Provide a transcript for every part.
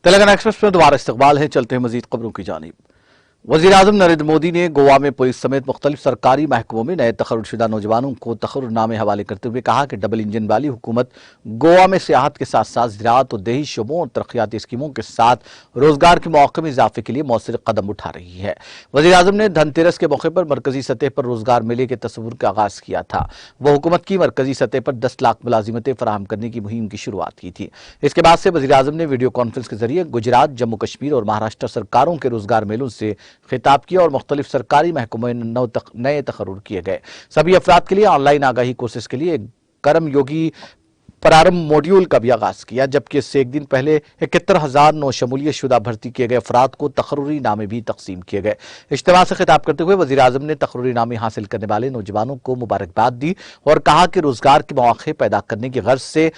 Telangana express में दोबारा इस्तकबाल है। चलते हैं मजीद खबरों की जानिब। वज़ीर आज़म नरेंद्र मोदी ने गोवा में पुलिस समेत मुख्तलिफ सरकारी महकमों में नए तखर्रुशुदा नौजवानों को तखर्रुनामे हवाले करते हुए कहा कि डबल इंजन वाली हुकूमत गोवा में सियाहत के साथ साथ ज़राअत और देही शोबों और तरक्याती स्कीमों के साथ रोजगार के मौके में इजाफे के लिए मौसर कदम उठा रही है। वज़ीर आज़म ने धनतेरस के मौके पर मरकजी सतह पर रोजगार मेले के तस्वुर का आगाज किया था। वह हुकूमत की मरकजी सतह पर 10 लाख मुलाजिमतें फराहम करने की मुहिम की शुरुआत की थी। इसके बाद से वज़ीर आज़म ने वीडियो कॉन्फ्रेंस के जरिए गुजरात, जम्मू कश्मीर और महाराष्ट्र सरकारों के रोजगार मेलों से खिताब किया और मुख्तलिफ सरकारी महकमों में नए तकर्रुर किए गए। सभी अफराद के लिए ऑनलाइन आगाही कोर्सेज के लिए कर्म योगी प्रारंभ मॉड्यूल का भी आगाज किया, जबकि इससे एक दिन पहले 71,000 नौशमूलियत शुदा भर्ती किए गए अफराद को तकर्रुरी नामे भी तकसीम किए गए। इज्तिमा से खिताब करते हुए वज़ीर आज़म ने तकर्रुरी नामे हासिल करने वाले नौजवानों को मुबारकबाद दी और कहा कि रोजगार के मौके पैदा करने की गर्ज से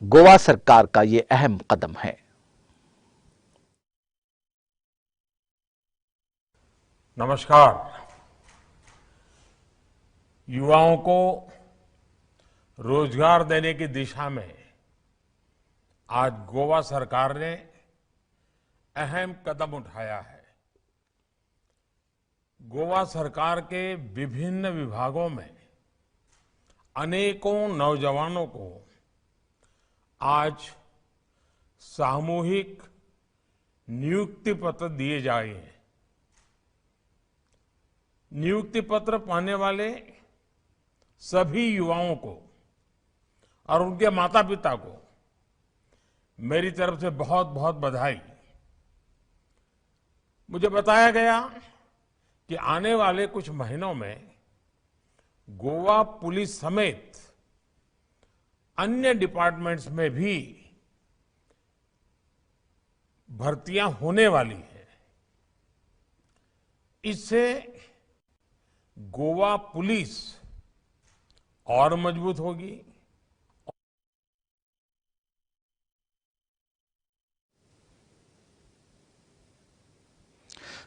गोवा सरकार का ये अहम कदम है। नमस्कार। युवाओं को रोजगार देने की दिशा में आज गोवा सरकार ने अहम कदम उठाया है। गोवा सरकार के विभिन्न विभागों में अनेकों नौजवानों को आज सामूहिक नियुक्ति पत्र दिए जाए हैं। नियुक्ति पत्र पाने वाले सभी युवाओं को और उनके माता पिता को मेरी तरफ से बहुत बहुत बधाई। मुझे बताया गया कि आने वाले कुछ महीनों में गोवा पुलिस समेत अन्य डिपार्टमेंट्स में भी भर्तियां होने वाली हैं। इससे गोवा पुलिस और मजबूत होगी।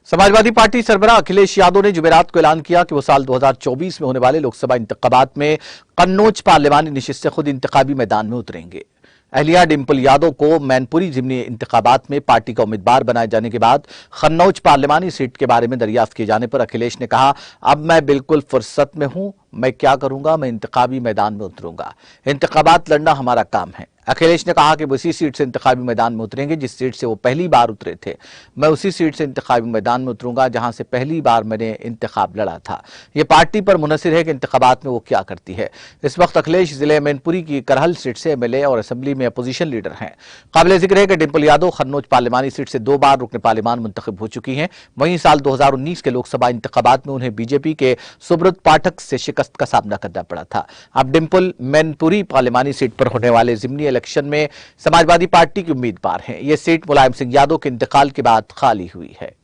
समाजवादी पार्टी सरबराह अखिलेश यादव ने जुमेरात को ऐलान किया कि वो साल 2024 में होने वाले लोकसभा इंतखाबात में कन्नौज पार्लिमानी नशिस्त से खुद इंतखाबी मैदान में उतरेंगे। अहलिया डिंपल यादव को मैनपुरी जिमनी इंतखाबात में पार्टी का उम्मीदवार बनाए जाने के बाद कन्नौज पार्लिमानी सीट के बारे में दरियाफ्त किए जाने पर अखिलेश ने कहा, अब मैं बिल्कुल फुर्सत में हूं, मैं क्या करूंगा, मैं इंतखाबी मैदान में उतरूंगा। इंतखाबात लड़ना हमारा काम है। अखिलेश ने कहा कि वो उसी सीट से इंतखाबी मैदान में उतरेंगे जिस सीट से वो पहली बार उतरे थे। मैं उसी सीट से इंतखाबी मैदान में उतरूंगा जहां से पहली बार मैंने इंतखाब लड़ा था। ये पार्टी पर मुनहसिर है कि इंतखाबात में वो क्या करती है। इस वक्त अखिलेश जिले मैनपुरी की करहल सीट से एमएलए और असेंबली में अपोजिशन लीडर हैं। काबिल जिक्र है कि डिंपल यादव कन्नौज पार्लिमानी सीट से 2 बार रुकन पार्लिमान मुंतखब हो चुकी हैं। वहीं साल 2019 के लोकसभा इंतखाबात में उन्हें बीजेपी के सुब्रत पाठक से शिकस्त का सामना करना पड़ा था। अब डिंपल मैनपुरी पार्लिमानी सीट पर होने वाले जिमनी इलेक्शन में समाजवादी पार्टी की उम्मीदवार हैं। यह सीट मुलायम सिंह यादव के इंतकाल के बाद खाली हुई है।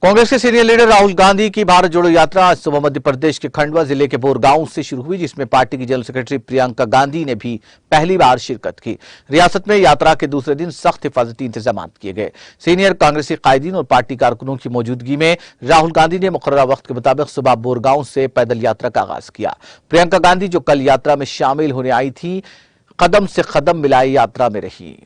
कांग्रेस के सीनियर लीडर राहुल गांधी की भारत जोड़ो यात्रा आज सुबह मध्य प्रदेश के खंडवा जिले के बोरगांव से शुरू हुई, जिसमें पार्टी की जनरल सेक्रेटरी प्रियंका गांधी ने भी पहली बार शिरकत की। रियासत में यात्रा के दूसरे दिन सख्त हिफाजती इंतजाम किए गए। सीनियर कांग्रेसी कायदीन और पार्टी कारकुनों की मौजूदगी में राहुल गांधी ने मुकर्रर वक्त के मुताबिक सुबह बोरगांव से पैदल यात्रा का आगाज किया। प्रियंका गांधी, जो कल यात्रा में शामिल होने आई थी, कदम से कदम मिलाई यात्रा में रही।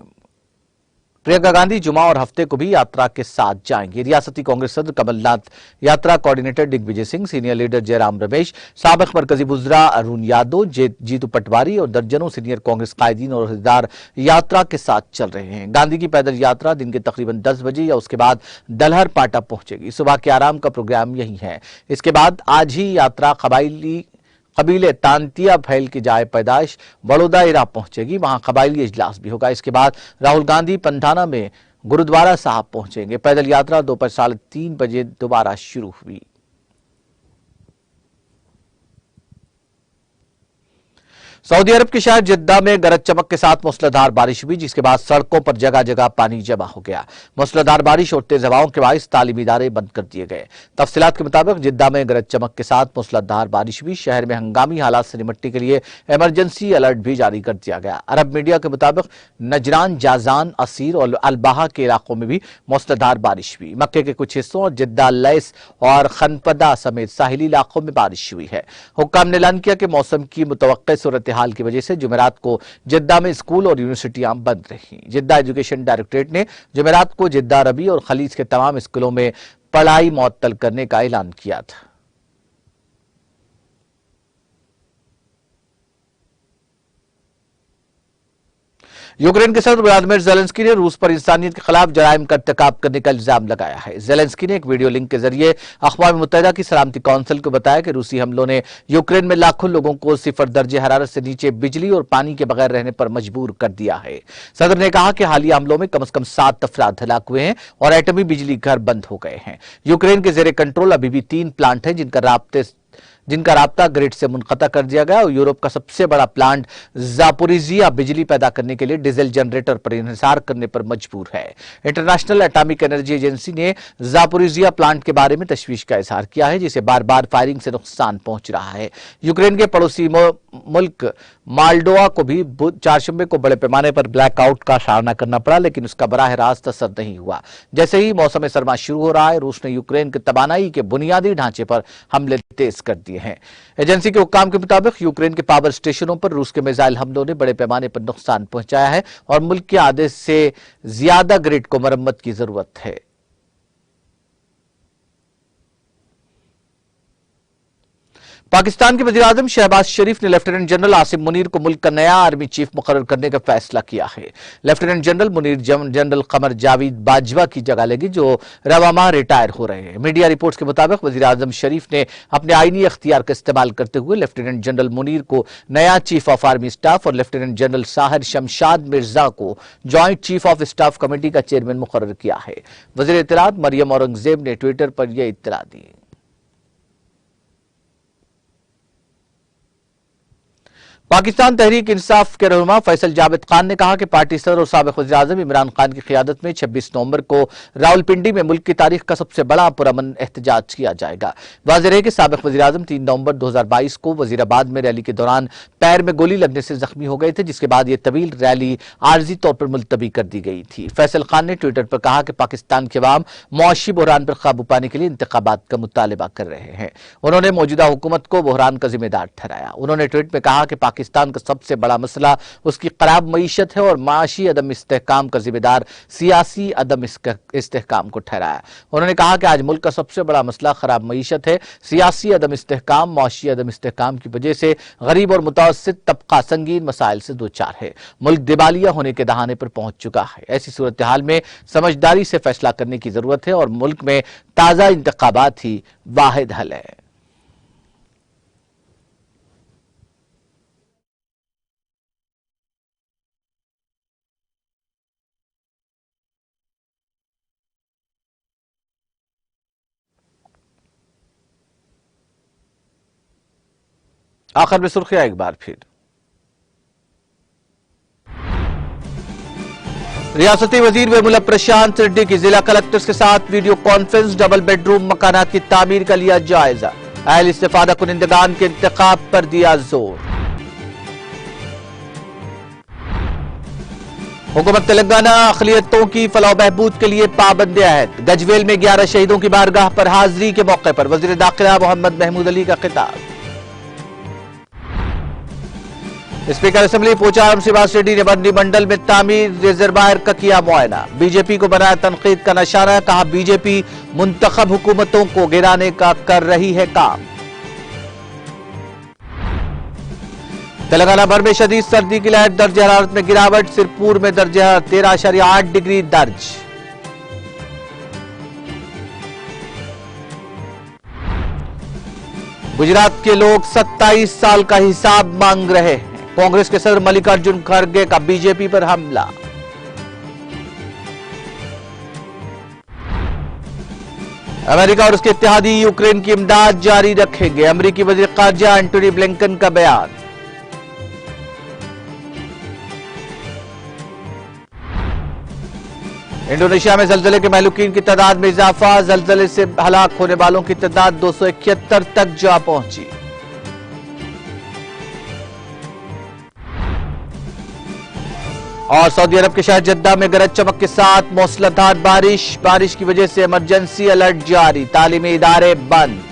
प्रियंका गांधी जुमा और हफ्ते को भी यात्रा के साथ जाएंगे। रियासती कांग्रेस सदर कमलनाथ, यात्रा coordinator Digvijaya Singh, senior leader Jairam Ramesh, साबिक मरकजी वुज़रा अरुण यादव, जीतू पटवारी और दर्जनों सीनियर कांग्रेस कायदीन और अहदेदार यात्रा के साथ चल रहे हैं। गांधी की पैदल यात्रा दिन के तकरीबन 10 बजे या उसके बाद दलहर पाटा पहुंचेगी। सुबह के आराम का प्रोग्राम यही है। इसके बाद आज ही यात्रा कबीले तांतिया फैल की जाए पैदाइश बड़ौदा इरा पहुंचेगी। वहां कबायली इजलास भी होगा। इसके बाद राहुल गांधी पंधाना में गुरुद्वारा साहब पहुंचेंगे। पैदल यात्रा दोपहर 3:30 बजे दोबारा शुरू हुई। सऊदी अरब के शहर जिद्दा में गरज चमक के साथ मूसलाधार बारिश हुई, जिसके बाद सड़कों पर जगह जगह पानी जमा हो गया। मूसलाधार बारिश और तेज हवाओं के बायस तालीमी इदारे बंद कर दिए गए। तफसीलात के मुताबिक जिद्दा में गरज चमक के साथ मूसलाधार बारिश हुई। शहर में हंगामी हालात से निपटने के लिए इमरजेंसी अलर्ट भी जारी कर दिया गया। अरब मीडिया के मुताबिक नजरान, जाजान, असीर और अलबाहा के इलाकों में भी मूसलाधार बारिश हुई। मक्के के कुछ हिस्सों और जिद्दा, लैस और खनपदा समेत साहिली इलाकों में बारिश हुई है। हुक्काम ने ऐलान किया कि मौसम की मुतवक्किल सूरत हाल की वजह से जुमेरात को जिद्दा में स्कूल और यूनिवर्सिटियां बंद रही। जिद्दा एजुकेशन डायरेक्टरेट ने जुमेरात को जिद्दा, अरबी और खलीज के तमाम स्कूलों में पढ़ाई मुअत्तल करने का ऐलान किया था। यूक्रेन के सदर व्लादिमीर ज़ेलेंस्की ने रूस पर इंसानियत के खिलाफ जराइम का इर्तिकाब करने का इल्जाम लगाया है। ज़ेलेंस्की ने एक वीडियो लिंक के जरिए अक़वाम मुत्तहिदा की सलामती कौंसिल को बताया कि रूसी हमलों ने यूक्रेन में लाखों लोगों को सिफर दर्जे हरारत से नीचे बिजली और पानी के बगैर रहने पर मजबूर कर दिया है। सदर ने कहा कि हालिया हमलों में कम से कम 7 अफराद हलाक हुए हैं और एटमी बिजली घर बंद हो गए हैं। यूक्रेन के जेर कंट्रोल अभी भी 3 प्लांट हैं जिनका राब्ता ग्रिड से मुनक़ता कर दिया गया और यूरोप का सबसे बड़ा प्लांट ज़ापोरिजिया बिजली पैदा करने के लिए डीजल जनरेटर पर इंहिसार करने पर मजबूर है। इंटरनेशनल एटॉमिक एनर्जी एजेंसी ने ज़ापोरिजिया प्लांट के बारे में तशवीश का इजहार किया है, जिसे बार बार फायरिंग से नुकसान पहुंच रहा है। यूक्रेन के पड़ोसी मुल्क माल्डोवा को भी चारशंबे को बड़े पैमाने पर ब्लैकआउट का सामना करना पड़ा, लेकिन उसका बराह रास्त असर नहीं हुआ। जैसे ही मौसम सरमा शुरू हो रहा है, रूस ने यूक्रेन के तवानाई के बुनियादी ढांचे पर हमले तेज कर दिए हैं। एजेंसी के हुक्काम के मुताबिक यूक्रेन के पावर स्टेशनों पर रूस के मिसाइल हमलों ने बड़े पैमाने पर नुकसान पहुंचाया है और मुल्क के आधे से ज्यादा ग्रिड को मरम्मत की जरूरत है। पाकिस्तान के वज़ीर आज़म शहबाज शरीफ ने लेफ्टिनेंट जनरल आसिम मुनीर को मुल्क का नया आर्मी चीफ मुकर्रर करने का फैसला किया है। Lieutenant general Munir general Qamar Javed Bajwa की जगह लेगी, जो रवा माह रिटायर हो रहे हैं। मीडिया रिपोर्ट्स के मुताबिक वज़ीर आज़म शरीफ ने अपने आईनी अख्तियार का इस्तेमाल करते हुए लेफ्टिनेंट जनरल मुनीर को नया चीफ ऑफ आर्मी स्टाफ और लेफ्टिनेंट जनरल साहिर शमशाद मिर्जा को joint chief of staff committee का चेयरमैन मुकर्रर किया है। वज़ीर इत्तलात मरियम औरंगजेब ने ट्विटर पर यह इत्तला दी। पाकिस्तान तहरीक इंसाफ के रहनुमा फैसल जावेद खान ने कहा कि पार्टी सदर और साबिक वज़ीर आज़म इमरान खान की क़ियादत में 26 नवंबर को रावलपिंडी में मुल्क की तारीख का सबसे बड़ा पुरअमन एहतजाज किया जाएगा। वाज़ेह है कि साबिक वज़ीर आज़म 3 नवंबर 2022 को वज़ीराबाद में रैली के दौरान पैर में गोली लगने से जख्मी हो गए थे, जिसके बाद यह तवील रैली आर्जी तौर पर मुलतवी कर दी गई थी। फैसल खान ने ट्विटर पर कहा कि पाकिस्तान के अवाम मुआशी बहरान पर काबू पाने के लिए इंतखाबात का मुतालबा कर रहे हैं। उन्होंने मौजूदा हुकूमत को बहरान का जिम्मेदार ठहराया। उन्होंने ट्वीट में कहा कि पाकिस्तान का सबसे बड़ा मसला उसकी खराब मईशत है और माशी अदम इस्तेहकाम का जिम्मेदार सियासी अदम इस्तेहकाम को ठहराया। उन्होंने कहा कि आज मुल्क का सबसे बड़ा मसला खराब मईशत है। सियासी अदम इस्तेहकाम, माशी अदम इस्तेहकाम की वजह से गरीब और मुतवस्सित तबका संगीन मसाइल से दो चार है। मुल्क दिवालिया होने के दहाने पर पहुंच चुका है। ऐसी सूरत हाल में समझदारी से फैसला करने की जरूरत है और मुल्क में ताजा इंतखाबात ही वाहिद हल है। आखिर में सुर्खियां एक बार फिर। रियासती वजीर वेमुला प्रशांत रेड्डी की जिला कलेक्टर्स के साथ वीडियो कॉन्फ्रेंस, डबल बेडरूम मकानात की तामीर का लिया जायजा, अहल इस्तिफादा कुनिंदगान के इंतखाब पर दिया जोर। हुकूमत तेलंगाना अक़लियतों की फलाह बहबूद के लिए पाबंद अहद, गजवेल में 11 शहीदों की बारगाह पर हाजिरी के मौके पर वज़ीर दाखिला मोहम्मद महमूद अली का खिताब। स्पीकर असेंबली पोचाराम श्रीवास रेड्डी ने बंदी मंडल में तामीर रिजर्वायर का किया मुआयना, बीजेपी को बनाया तनकीद का निशाना, कहा बीजेपी मुंतखब हुकूमतों को गिराने का कर रही है काम। तेलंगाना भर में शदीद सर्दी की लहर, दर्जे हरारत में गिरावट, सिरपुर में दर्जे हरारत 13.8 डिग्री दर्ज। गुजरात के लोग 27 साल का हिसाब मांग रहे हैं, कांग्रेस के सदर मल्लिकार्जुन खड़गे का बीजेपी पर हमला। अमेरिका और उसके इत्तेहादी यूक्रेन की इमदाद जारी रखेंगे, अमेरिकी वज़ीर ख़ारिजा एंटोनी ब्लिंकन का बयान। इंडोनेशिया में जलजले के महलूकीन की तादाद में इजाफा, जलजले से हलाक होने वालों की तादाद 271 तक जा पहुंची। और सऊदी अरब के शहर जद्दा में गरज चमक के साथ मूसलाधार बारिश की वजह से इमरजेंसी अलर्ट जारी, तालीमी इदारे बंद।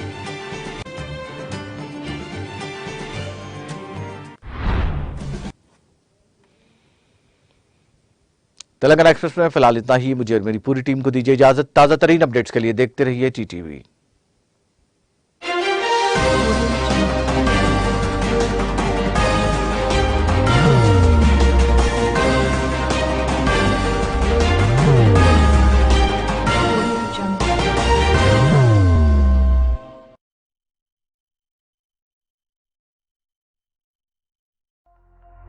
तेलंगाना एक्सप्रेस में फिलहाल इतना ही। मुझे और मेरी पूरी टीम को दीजिए इजाजत। ताजा तरीन अपडेट्स के लिए देखते रहिए टीटीवी।